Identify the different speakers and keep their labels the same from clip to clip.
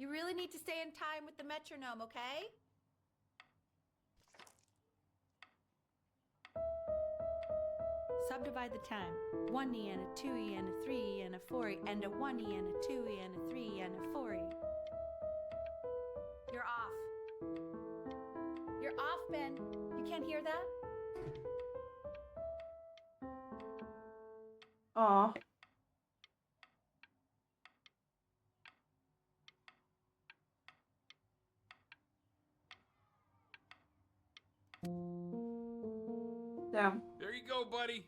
Speaker 1: You really need to stay in time with the metronome, okay? Subdivide the time. 1E and a 2E and a 3E and a 4E and a 1E and a 2E and a 3E and a 4E. You're off. You're off, Ben. You can't hear that?
Speaker 2: Aw. Damn.
Speaker 3: There you go, buddy.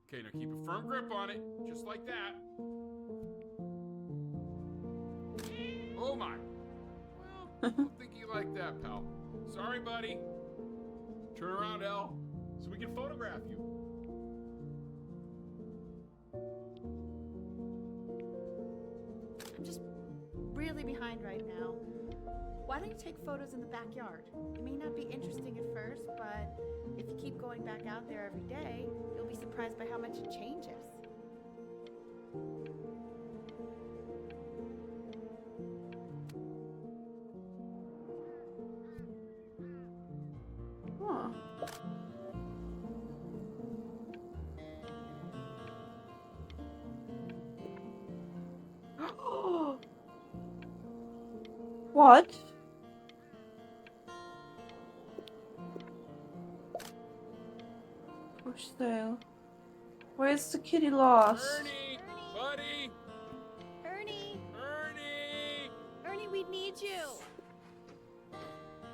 Speaker 3: Okay, now keep a firm grip on it, just like that. Oh my. Well, I don't think you like that, pal. Sorry, buddy. Turn around, Elle, so we can photograph you.
Speaker 1: I'm just really behind right now. Why don't you take photos in the backyard? It may not be interesting at first, but if you keep going back out there every day, you'll be surprised by how much it changes.
Speaker 2: Huh. What? Push sale. Where's the kitty lost?
Speaker 3: Ernie! Buddy!
Speaker 1: Ernie!
Speaker 3: Ernie!
Speaker 1: Ernie, we need you!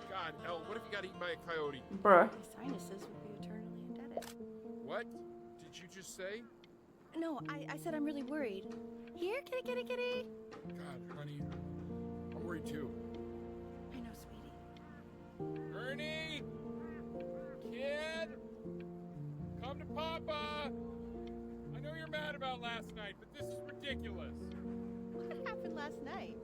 Speaker 3: God, Elle, what if you got eaten by a coyote?
Speaker 2: Bruh.
Speaker 1: My sinuses would be eternally indebted.
Speaker 3: What did you just say?
Speaker 1: No, I said I'm really worried. Here, kitty, kitty, kitty!
Speaker 3: God, honey, I'm worried too.
Speaker 1: I know, sweetie.
Speaker 3: Ernie! Kid! Come to Papa! I know you're mad about last night, but this is ridiculous.
Speaker 1: What happened last night?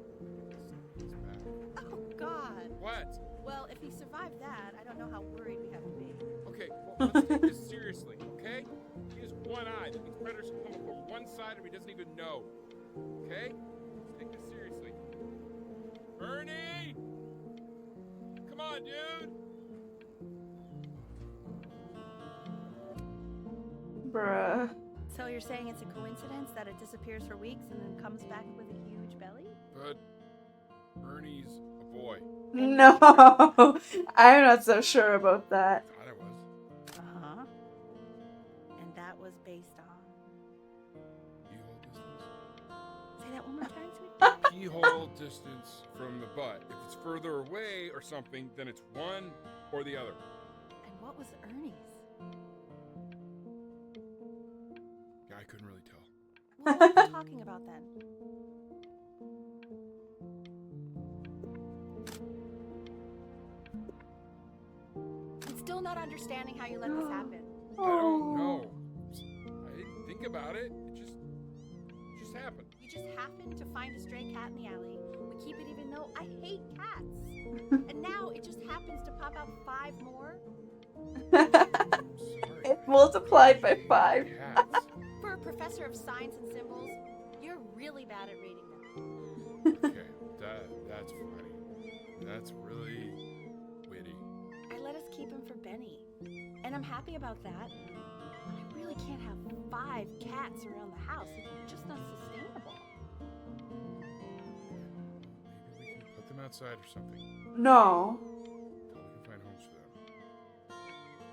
Speaker 3: He's back.
Speaker 1: Oh, God.
Speaker 3: What?
Speaker 1: Well, if he survived that, I don't know how worried we have to be.
Speaker 3: Okay, well, let's take this seriously, okay? He has one eye. That means predators can come up from one side and he doesn't even know. Okay? Let's take this seriously. Ernie! Come on, dude!
Speaker 2: Bruh.
Speaker 1: So you're saying it's a coincidence that it disappears for weeks and then comes back with a huge belly?
Speaker 3: But Ernie's a boy.
Speaker 2: No. I'm not so sure about that.
Speaker 3: Thought I was.
Speaker 1: Uh-huh. And that was based on...
Speaker 3: Keyhole distance.
Speaker 1: Say that one more time, sweetie.
Speaker 3: Keyhole distance from the butt. If it's further away or something, then it's one or the other.
Speaker 1: And what was Ernie's?
Speaker 3: Yeah, I couldn't really tell.
Speaker 1: Well, what are you talking about then? I'm still not understanding how you let this happen.
Speaker 3: I don't know. I didn't think about it. It just happened.
Speaker 1: You just happened to find a stray cat in the alley. We keep it even though I hate cats. And now it just happens to pop out 5 more?
Speaker 3: I'm sorry.
Speaker 2: It multiplied by 5.
Speaker 3: Cats.
Speaker 1: For a professor of science and symbols, you're really bad at reading them.
Speaker 3: Okay, that's funny. That's really witty.
Speaker 1: I let us keep him for Benny. And I'm happy about that. But I really can't have 5 cats around the house. It's just not sustainable.
Speaker 3: Maybe we can put them outside or something.
Speaker 2: No.
Speaker 3: Until we can find homes for them.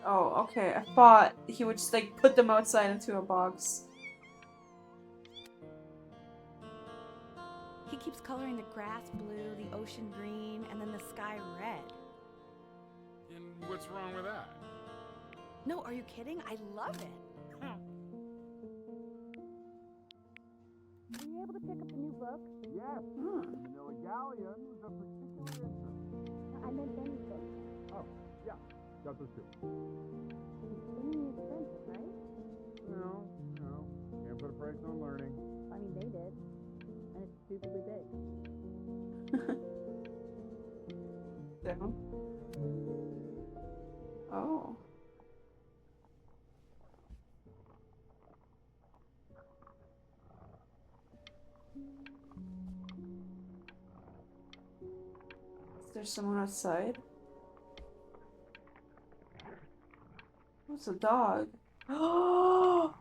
Speaker 2: Oh, okay. I thought he would just like put them outside into a box.
Speaker 1: He keeps coloring the grass blue, the ocean green, and then the sky red.
Speaker 3: And what's wrong with that?
Speaker 1: No, are you kidding? I love it. Were you able to pick up the new book?
Speaker 3: Yes.
Speaker 2: Hmm.
Speaker 3: The Manila Galleon was of particular interest.
Speaker 1: I meant Benny's book.
Speaker 3: Oh, yeah. Got those two.
Speaker 1: Extremely expensive, right?
Speaker 3: No. Can't put a price on learning.
Speaker 1: I mean, they did. And it's stupidly big.
Speaker 2: Down. Oh. There's someone outside. What's a dog? Oh!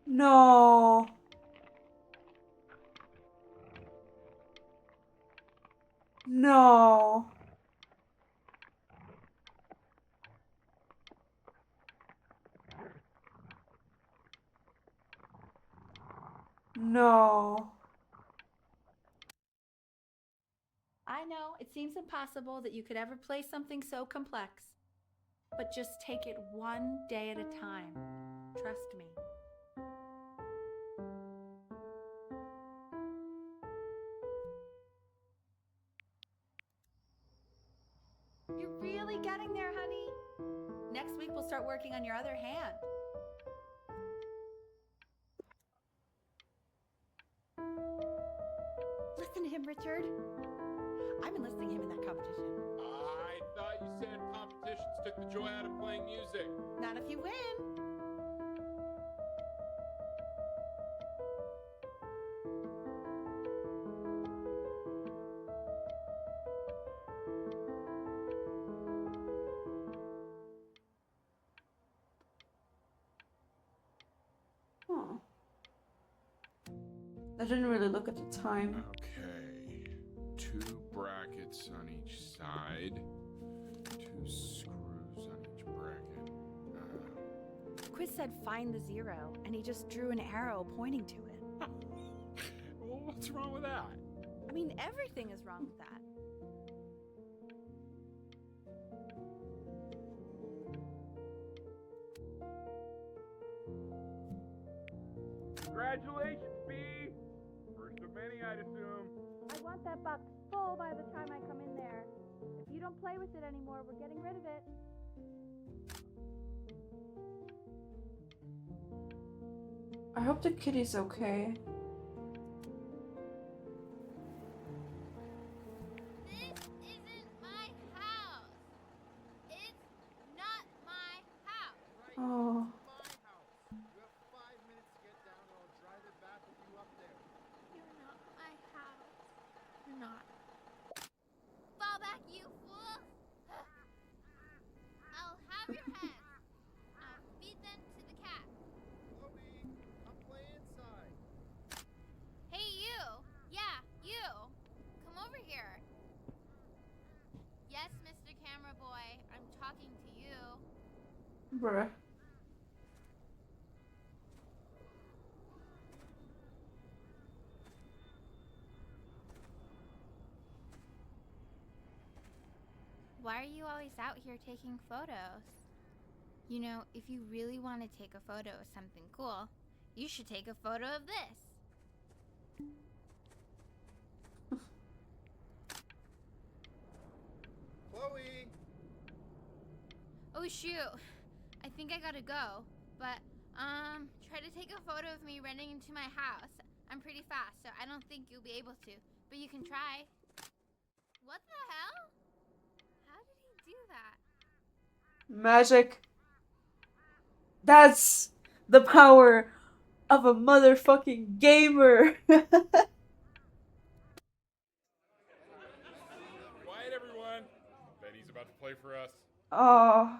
Speaker 2: No. No. No.
Speaker 1: I know, it seems impossible that you could ever play something so complex. But just take it one day at a time. Trust me. You're really getting there, honey. Next week we'll start working on your other hand. Listen to him, Richard. I've been listening to him in that competition.
Speaker 3: I thought you said competitions took the joy out of playing music.
Speaker 1: Not if you win.
Speaker 2: Huh. I didn't really look at the time.
Speaker 3: Okay. 2 brackets on each side. 2 screws on each bracket.
Speaker 1: Quiz said find the 0, and he just drew an arrow pointing to it.
Speaker 3: Well, what's wrong with that?
Speaker 1: I mean, everything is wrong with that.
Speaker 3: Congratulations, B! First of many, I'd assume.
Speaker 1: I want that box full by the time I come in there. If you don't play with it anymore, we're getting rid of it.
Speaker 2: I hope the kitty's okay.
Speaker 4: This isn't my house. It's not my house.
Speaker 2: Oh.
Speaker 5: My house. You have 5 minutes to get down, or I'll drive it back with you up there.
Speaker 4: You're not my house. You're not. Fall back, you fool! I'll have your heads. I'll feed them to the cat.
Speaker 5: Chloe, I'll play inside.
Speaker 4: Hey, you! Yeah, you! Come over here. Yes, Mr. Camera Boy, I'm talking to you.
Speaker 2: Bruh.
Speaker 4: Why are you always out here taking photos? You know, if you really want to take a photo of something cool, you should take a photo of this.
Speaker 5: Chloe!
Speaker 4: Oh shoot, I think I gotta go. But, try to take a photo of me running into my house. I'm pretty fast, so I don't think you'll be able to. But you can try. What the hell? How did he do that?
Speaker 2: Magic. That's the power of a motherfucking gamer.
Speaker 3: Quiet, everyone. Benny's about to play for us.
Speaker 2: Oh.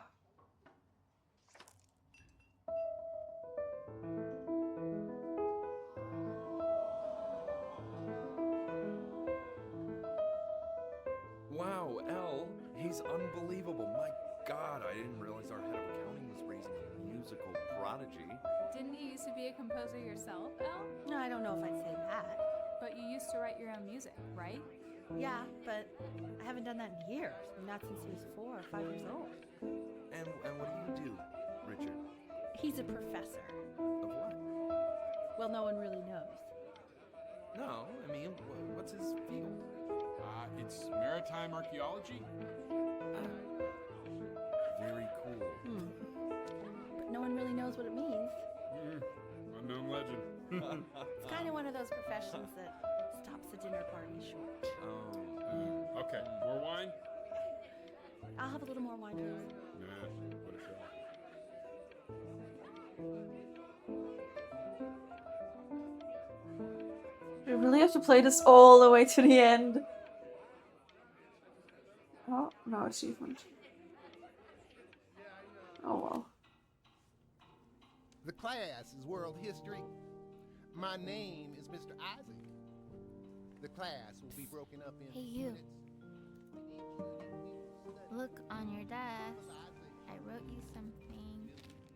Speaker 6: Wow, L, he's unbelievable. My God, I didn't realize our head of accounting was raising a musical prodigy.
Speaker 7: Didn't you used to be a composer yourself, Elle?
Speaker 1: No, I don't know if I'd say that.
Speaker 7: But you used to write your own music, right?
Speaker 1: Yeah, but I haven't done that in years. Not since he was 4 or 5 years old.
Speaker 6: And what do you do, Richard?
Speaker 1: He's a professor.
Speaker 6: Of what?
Speaker 1: Well, no one really knows.
Speaker 6: No, I mean, what's his field?
Speaker 3: It's maritime archaeology.
Speaker 6: Very cool.
Speaker 1: But no one really knows what it means.
Speaker 3: Unknown legend.
Speaker 1: It's kind of one of those professions that stops a dinner party short.
Speaker 6: Oh.
Speaker 3: Okay, more wine?
Speaker 1: I'll have a little more wine, please.
Speaker 3: Nah, what a show.
Speaker 2: really have to play this all the way to the end. Oh, no achievement. Oh well.
Speaker 5: The class is world history. My name is Mr. Isaac. The class will be broken up into
Speaker 4: Hey, you.
Speaker 5: units.
Speaker 4: Look on your desk. I wrote you something.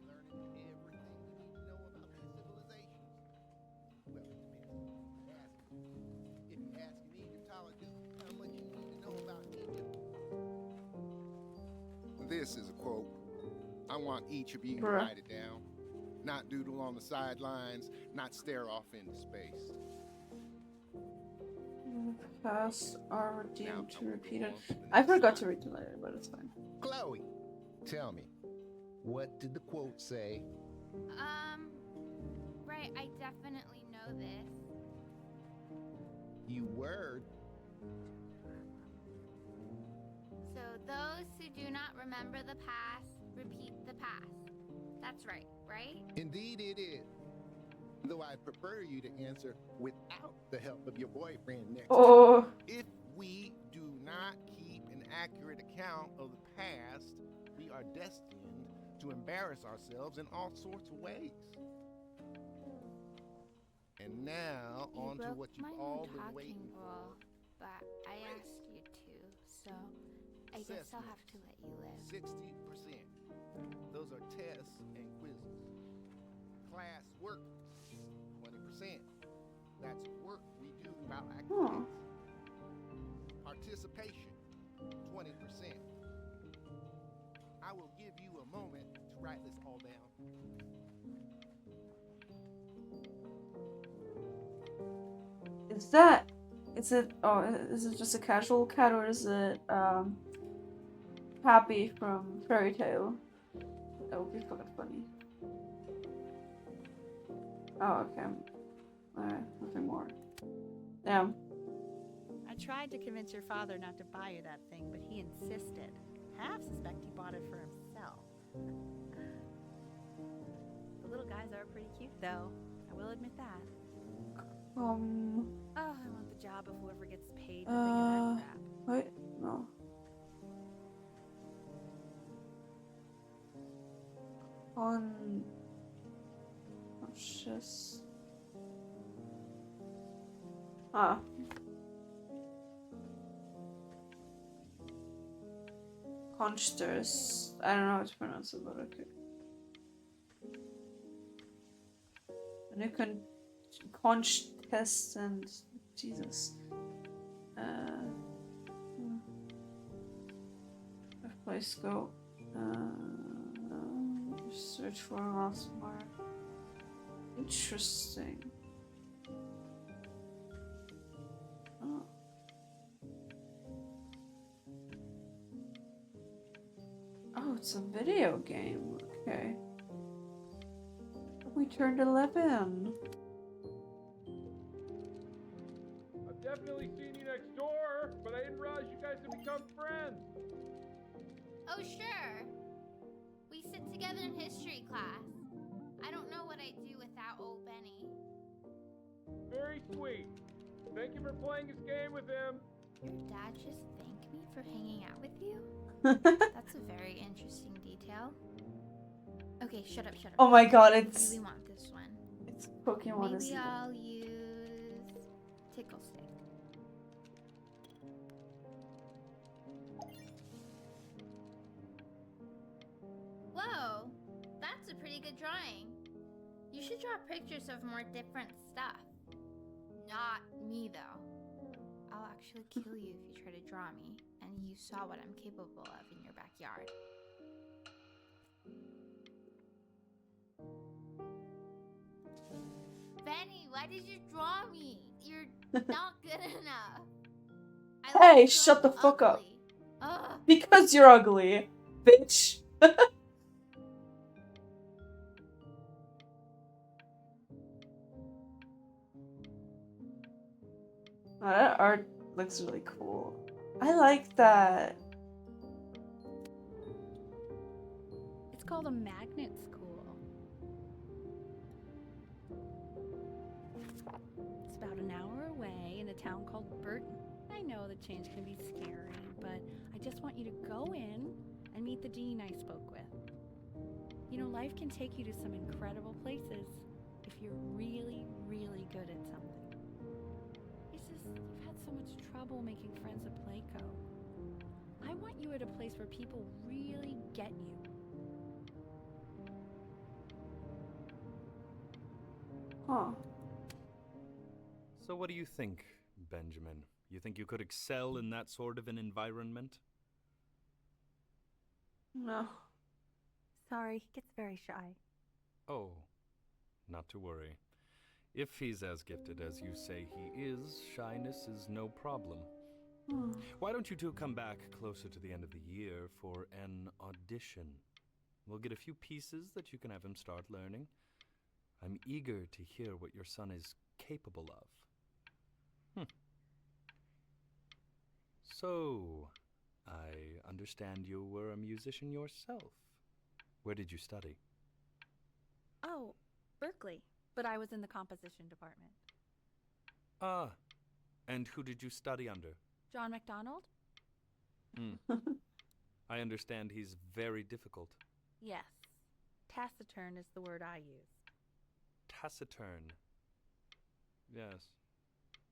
Speaker 5: Learning everything you need to know about these civilizations. Well, it depends. If you ask an Egyptologist how much you need to know about Egypt. This is a quote. I want each of you to write it down. Not doodle on the sidelines, not stare off into space.
Speaker 2: Past are
Speaker 5: Now,
Speaker 2: due to
Speaker 5: I will
Speaker 2: repeat
Speaker 5: go
Speaker 2: it.
Speaker 5: on to the
Speaker 2: I
Speaker 5: next
Speaker 2: forgot to
Speaker 5: slide.
Speaker 2: read the letter, but it's fine.
Speaker 5: Chloe, tell me, what did the quote say?
Speaker 4: Right, I definitely know this.
Speaker 5: You word.
Speaker 4: So those who do not remember the past, repeat the past. That's right, right?
Speaker 5: Indeed it is. Though I prefer you to answer without the help of your boyfriend next time.
Speaker 2: Oh,
Speaker 5: If we do not keep an accurate account of the past, we are destined to embarrass ourselves in all sorts of ways. And now,
Speaker 4: You
Speaker 5: on to
Speaker 4: broke
Speaker 5: what you've
Speaker 4: my
Speaker 5: all
Speaker 4: no
Speaker 5: been
Speaker 4: talking
Speaker 5: waiting for.
Speaker 4: rule, but I asked you to, so I guess I'll have to let you live.
Speaker 5: 60%. Those are tests and quizzes. Class work, 20%. That's work we do while activities. Participation, 20%. I will give you a moment to write this all down.
Speaker 2: is it just a casual cat or is it, Happy from Fairy Tale? That would be fucking funny. Oh, okay. Alright, nothing more. Damn.
Speaker 1: I tried to convince your father not to buy you that thing, but he insisted. Half suspect he bought it for himself. The little guys are pretty cute, though. I will admit that. Oh, I want the job of whoever gets paid to think of that crap.
Speaker 2: Wait, no. Conscious. Ah. Consters. I don't know how to pronounce it, but okay. And you can conch test and Jesus. Place go. Search for a lost mark. Interesting. Oh. Oh, it's a video game. Okay. We turned 11.
Speaker 3: I've definitely seen you next door, but I didn't realize you guys had become friends.
Speaker 4: Oh, sure. We sit together in history class. I don't know what I'd do without old Benny.
Speaker 3: Very sweet. Thank you for playing this game with him.
Speaker 4: Your dad just thanked me for hanging out with you? That's a very interesting detail. Okay, shut up, shut up.
Speaker 2: Oh my god,
Speaker 4: I
Speaker 2: it's
Speaker 4: really want this one.
Speaker 2: it's Pokemon.
Speaker 4: Maybe I'll use Tickle Stick. Whoa, that's a pretty good drawing. You should draw pictures of more different stuff. Not me, though. I'll actually kill you if you try to draw me, and you saw what I'm capable of in your backyard. Benny, why did you draw me? You're not good enough. I
Speaker 2: Hey,
Speaker 4: look so
Speaker 2: shut the fuck up.
Speaker 4: ugly. Ugh.
Speaker 2: Because you're ugly, bitch. Oh, that art looks really cool. I like that.
Speaker 1: It's called a magnet school. It's about an hour town called Burton. I know the change can be scary, but I just want you to go in and meet the dean I spoke with. You know, life can take you to some incredible places if you're really, really good at something. It's just, you've had so much trouble making friends at Playco. I want you at a place where people really get you.
Speaker 2: Huh.
Speaker 6: So what do you think, Benjamin? You think you could excel in that sort of an environment?
Speaker 2: No.
Speaker 1: Sorry, he gets very shy.
Speaker 6: Oh, not to worry. If he's as gifted as you say he is, shyness is no problem.
Speaker 2: Hmm.
Speaker 6: Why don't you two come back closer to the end of the year for an audition? We'll get a few pieces that you can have him start learning. I'm eager to hear what your son is capable of. So, I understand you were a musician yourself. Where did you study?
Speaker 1: Oh, Berkeley. But I was in the composition department.
Speaker 6: Ah, and who did you study under?
Speaker 1: John MacDonald?
Speaker 6: I understand he's very difficult.
Speaker 1: Yes. Taciturn is the word I use.
Speaker 6: Taciturn. Yes.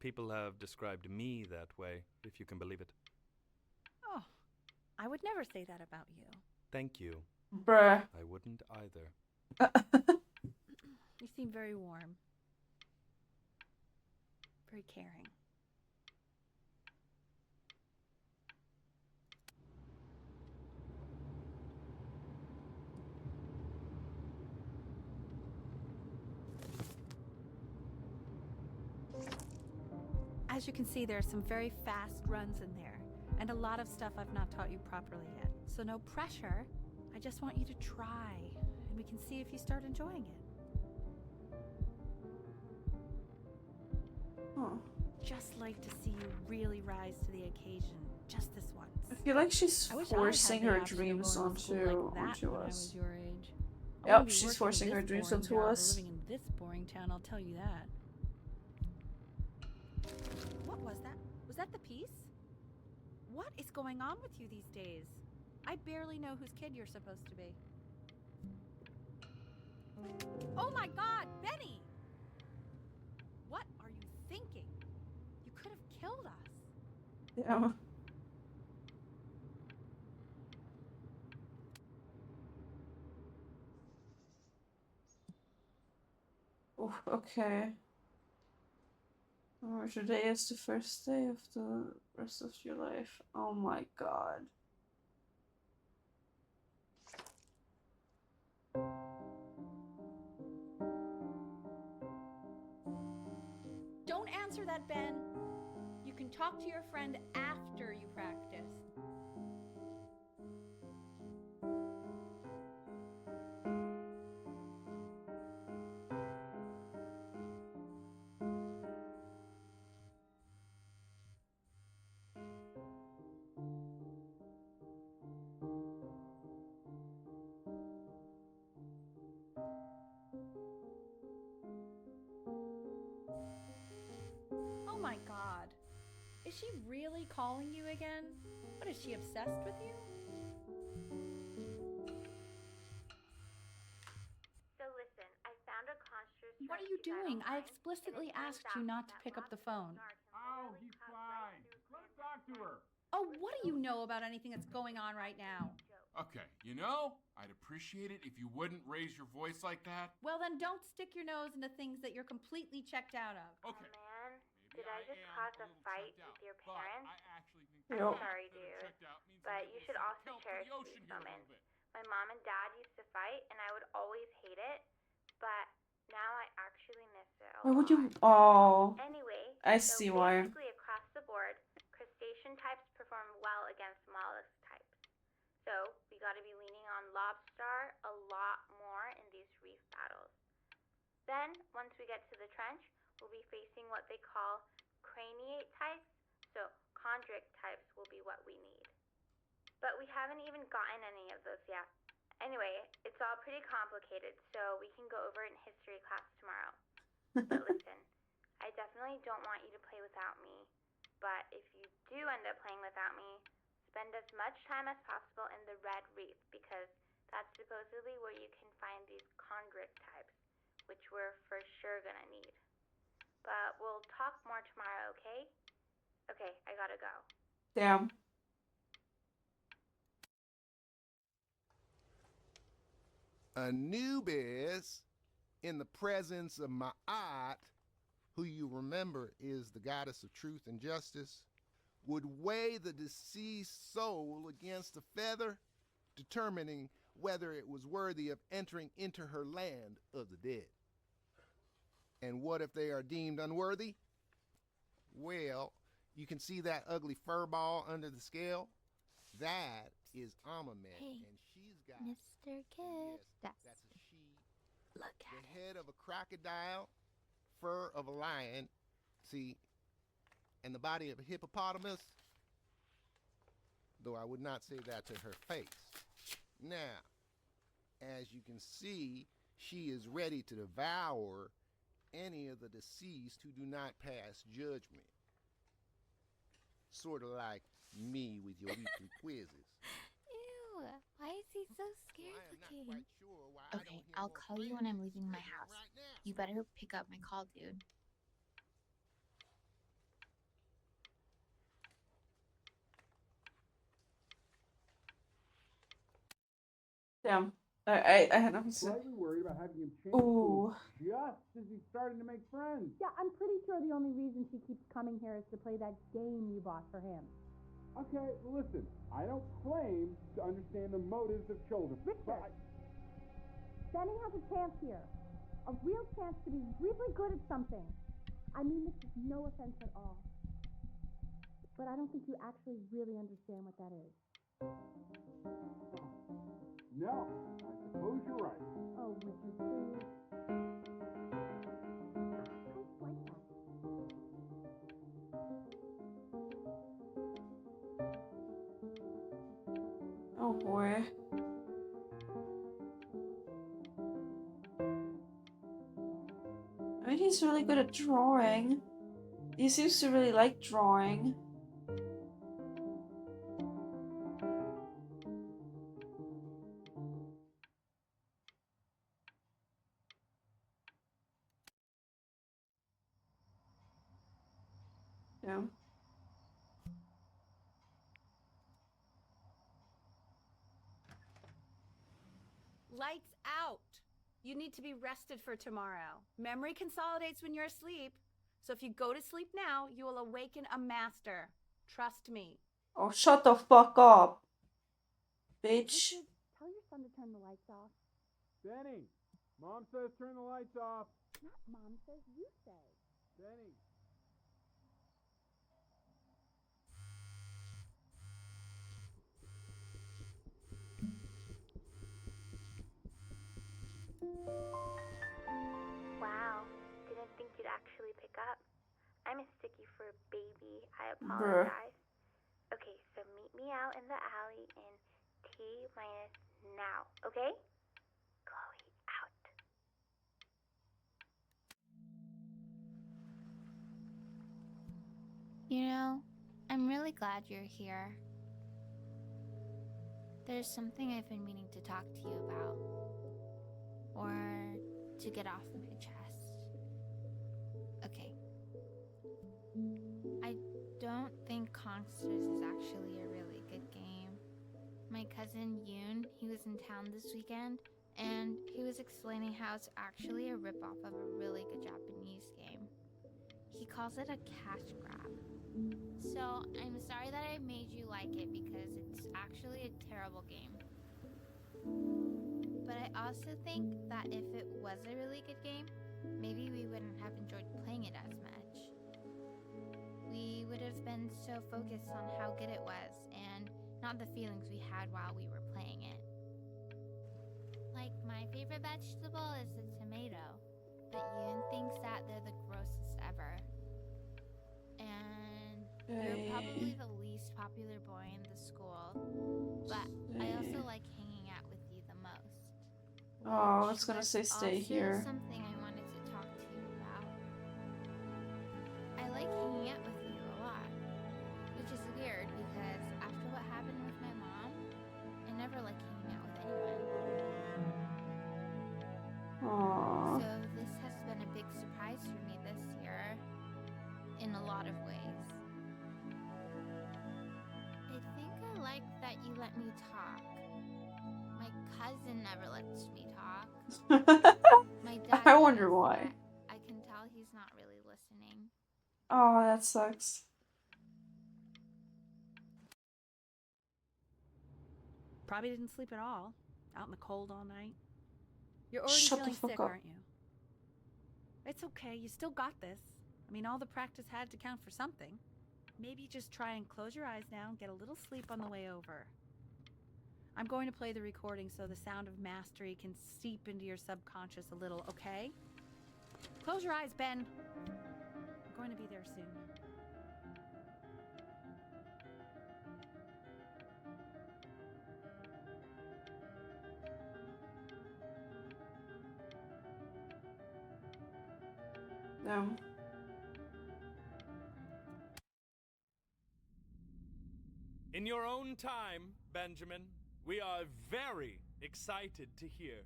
Speaker 6: People have described me that way, if you can believe it.
Speaker 1: Oh, I would never say that about you.
Speaker 6: Thank you.
Speaker 2: Bruh.
Speaker 6: I wouldn't either.
Speaker 1: You seem very warm. Very caring. As you can see, there are some very fast runs in there, and a lot of stuff I've not taught you properly yet. So no pressure. I just want you to try, and we can see if you start enjoying it.
Speaker 2: Huh.
Speaker 1: Just like to see you really rise to the occasion, just this once.
Speaker 2: I feel like she's
Speaker 1: I wish I
Speaker 2: forcing
Speaker 1: had the
Speaker 2: her
Speaker 1: option of
Speaker 2: dreams
Speaker 1: going to school like
Speaker 2: onto
Speaker 1: that when I
Speaker 2: us.
Speaker 1: was your age. I
Speaker 2: Yep,
Speaker 1: wouldn't be
Speaker 2: she's
Speaker 1: working
Speaker 2: forcing
Speaker 1: this
Speaker 2: her dreams
Speaker 1: boring
Speaker 2: onto
Speaker 1: job or
Speaker 2: us.
Speaker 1: living in this boring town, I'll tell you that. What was that? Was that the piece? What is going on with you these days? I barely know whose kid you're supposed to be. Oh my God, Benny! What are you thinking? You could have killed us.
Speaker 2: Yeah. Oh, okay. Or today is the first day of the rest of your life. Oh my God.
Speaker 1: Don't answer that, Ben. You can talk to your friend after you practice. Oh my God. Is she really calling you again? What, is she obsessed with you?
Speaker 4: So listen, I found a construct.
Speaker 1: What are you doing? I explicitly asked you not to pick up the phone.
Speaker 3: Oh, he's fine. Let him talk to her.
Speaker 1: Oh, what do you know about anything that's going on right now?
Speaker 3: Okay, you know, I'd appreciate it if you wouldn't raise your voice like that.
Speaker 1: Well, then don't stick your nose into things that you're completely checked out of.
Speaker 3: Okay.
Speaker 4: Man,
Speaker 3: Maybe
Speaker 4: did I just
Speaker 3: am
Speaker 4: cause a
Speaker 3: little
Speaker 4: fight
Speaker 3: checked out,
Speaker 4: with your
Speaker 3: but
Speaker 4: parents?
Speaker 3: I actually think
Speaker 2: Yep.
Speaker 4: I'm sorry,
Speaker 3: that
Speaker 4: dude,
Speaker 3: checked out means
Speaker 4: but
Speaker 3: that
Speaker 4: you
Speaker 3: we'll
Speaker 4: should
Speaker 3: sort of
Speaker 4: also
Speaker 3: count for
Speaker 4: cherish
Speaker 3: the ocean
Speaker 4: these
Speaker 3: here a little
Speaker 4: moments.
Speaker 3: bit.
Speaker 4: My mom and dad used to fight, and I would always hate it, but now I actually miss it a
Speaker 2: Why would
Speaker 4: lot.
Speaker 2: you? Oh,
Speaker 4: Anyway,
Speaker 2: I
Speaker 4: so
Speaker 2: see why.
Speaker 4: basically across the board, crustacean types perform well against mollusk types. So we got to be leaning on lobster a lot more in these reef battles. Then, once we get to the trench, we'll be facing what they call craniate types, so chondric types will be what we need. But we haven't even gotten any of those yet. Anyway, it's all pretty complicated, so we can go over it in history class tomorrow. But listen, I definitely don't want you to play without me. But if you do end up playing without me, spend as much time as possible in the Red Reef because that's supposedly where you can find these convict types, which we're for sure gonna need. But we'll talk more tomorrow, okay? Okay, I gotta go.
Speaker 2: Damn.
Speaker 5: Anubis, in the presence of Ma'at, who you remember is the goddess of truth and justice, would weigh the deceased soul against a feather, determining whether it was worthy of entering into her land of the dead. And what if they are deemed unworthy? Well, you can see that ugly fur ball under the scale? That is Amamet,
Speaker 4: Hey,
Speaker 5: and she's got
Speaker 4: Mr. Kid.
Speaker 5: yes, that's a she.
Speaker 4: Look
Speaker 5: The head of a crocodile, fur of a lion, see, and the body of a hippopotamus, though I would not say that to her face. Now, as you can see, she is ready to devour any of the deceased who do not pass judgment. Sort of like me with your weekly quizzes.
Speaker 4: Ew, why is he so scared
Speaker 5: Well, I am not
Speaker 4: looking?
Speaker 5: quite sure why I
Speaker 8: Okay,
Speaker 5: don't hear
Speaker 8: I'll
Speaker 5: more
Speaker 8: call you when I'm
Speaker 5: friends
Speaker 8: leaving my
Speaker 5: screaming
Speaker 8: house.
Speaker 5: right now.
Speaker 8: You better pick up my call, dude.
Speaker 2: Damn. I had nothing to say.
Speaker 9: Slightly worried about having him change
Speaker 2: Ooh.
Speaker 9: schools just as he's starting to make friends.
Speaker 1: Yeah, I'm pretty sure the only reason she keeps coming here is to play that game you bought for him.
Speaker 9: Okay, listen, I don't claim to understand the motives of children.
Speaker 1: Richard, Benny has a chance here. A real chance to be really good at something. I mean this is no offense at all. But I don't think you actually really understand what that is.
Speaker 9: No, I suppose you're right.
Speaker 1: Oh, Richard, please. Don't like that.
Speaker 2: Oh boy. I mean, he's really good at drawing. He seems to really like drawing. Yeah.
Speaker 1: Lights out. You need to be rested for tomorrow. Memory consolidates when you're asleep. So if you go to sleep now, you will awaken a master. Trust me.
Speaker 2: Oh, shut the fuck up, bitch.
Speaker 1: Richard, tell your son to turn the lights off.
Speaker 9: Benny, Mom says turn the lights off.
Speaker 1: Not Mom says, you say.
Speaker 9: Benny.
Speaker 4: Wow, didn't think you'd actually pick up. I mistook you for a baby. I
Speaker 2: Bruh.
Speaker 4: apologize. Okay, so meet me out in the alley in T-minus now, okay? Chloe, out. You know, I'm really glad you're here. There's something I've been meaning to talk to you about. Or to get off my chest. Okay. I don't think Consters is actually a really good game. My cousin Yoon, he was in town this weekend, and he was explaining how it's actually a ripoff of a really good Japanese game. He calls it a cash grab. So, I'm sorry that I made you like it because it's actually a terrible game. But I also think that if it was a really good game, maybe we wouldn't have enjoyed playing it as much. We would have been so focused on how good it was and not the feelings we had while we were playing it. Like, my favorite vegetable is the tomato, but Yoon thinks that they're the grossest ever. And you're probably the least popular boy in the school, but I also like hanging out with you the most.
Speaker 2: Oh,
Speaker 4: Which
Speaker 2: it's gonna
Speaker 4: was
Speaker 2: say stay
Speaker 4: also
Speaker 2: here.
Speaker 4: something I wanted to talk to you about. let me talk. My cousin never lets me talk. My dad
Speaker 2: I wonder
Speaker 4: does,
Speaker 2: why.
Speaker 4: but I can tell he's not really listening.
Speaker 2: Oh, that sucks.
Speaker 1: Probably didn't sleep at all. Out in the cold all night. You're already
Speaker 2: Shut the
Speaker 1: feeling
Speaker 2: fuck
Speaker 1: sick,
Speaker 2: up.
Speaker 1: aren't you? It's okay. You still got this. I mean, all the practice had to count for something. Maybe just try and close your eyes now and get a little sleep on the way over. I'm going to play the recording so the sound of mastery can seep into your subconscious a little, okay? Close your eyes, Ben. I'm going to be there soon.
Speaker 2: No.
Speaker 6: In your own time, Benjamin, we are very excited to hear.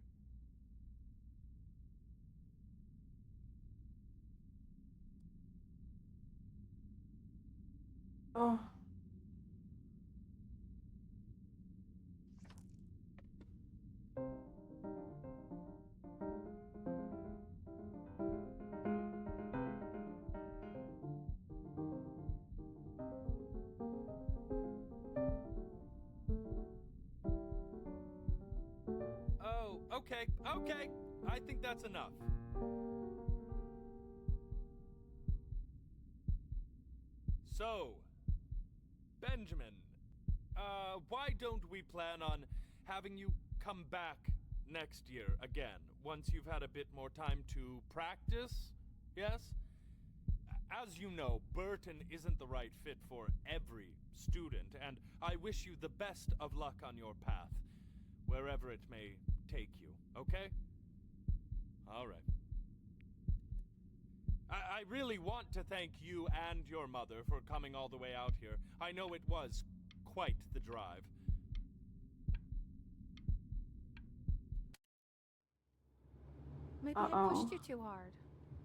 Speaker 2: Oh.
Speaker 6: Oh, okay, okay. I think that's enough. So, Benjamin, why don't we plan on having you come back next year again, once you've had a bit more time to practice? Yes? As you know, Burton isn't the right fit for every student, and I wish you the best of luck on your path, wherever it may take you, okay? All right. I really want to thank you and your mother for coming all the way out here. I know it was quite the drive.
Speaker 1: Maybe I pushed you too hard.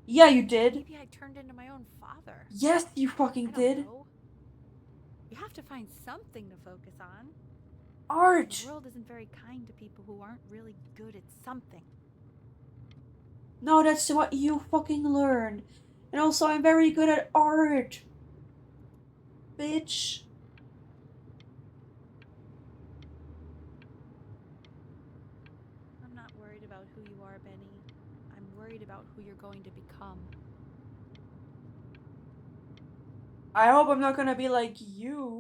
Speaker 2: Yeah, you did.
Speaker 1: Maybe I turned into my own father.
Speaker 2: Yes, you
Speaker 1: I
Speaker 2: fucking
Speaker 1: don't
Speaker 2: did.
Speaker 1: know. You have to find something to focus on.
Speaker 2: Art.
Speaker 1: The world isn't very kind to people who aren't really good at something.
Speaker 2: No, that's what you fucking learned. And also, I'm very good at art. Bitch.
Speaker 1: I'm not worried about who you are, Benny. I'm worried about who you're going to become.
Speaker 2: I hope I'm not gonna be like you.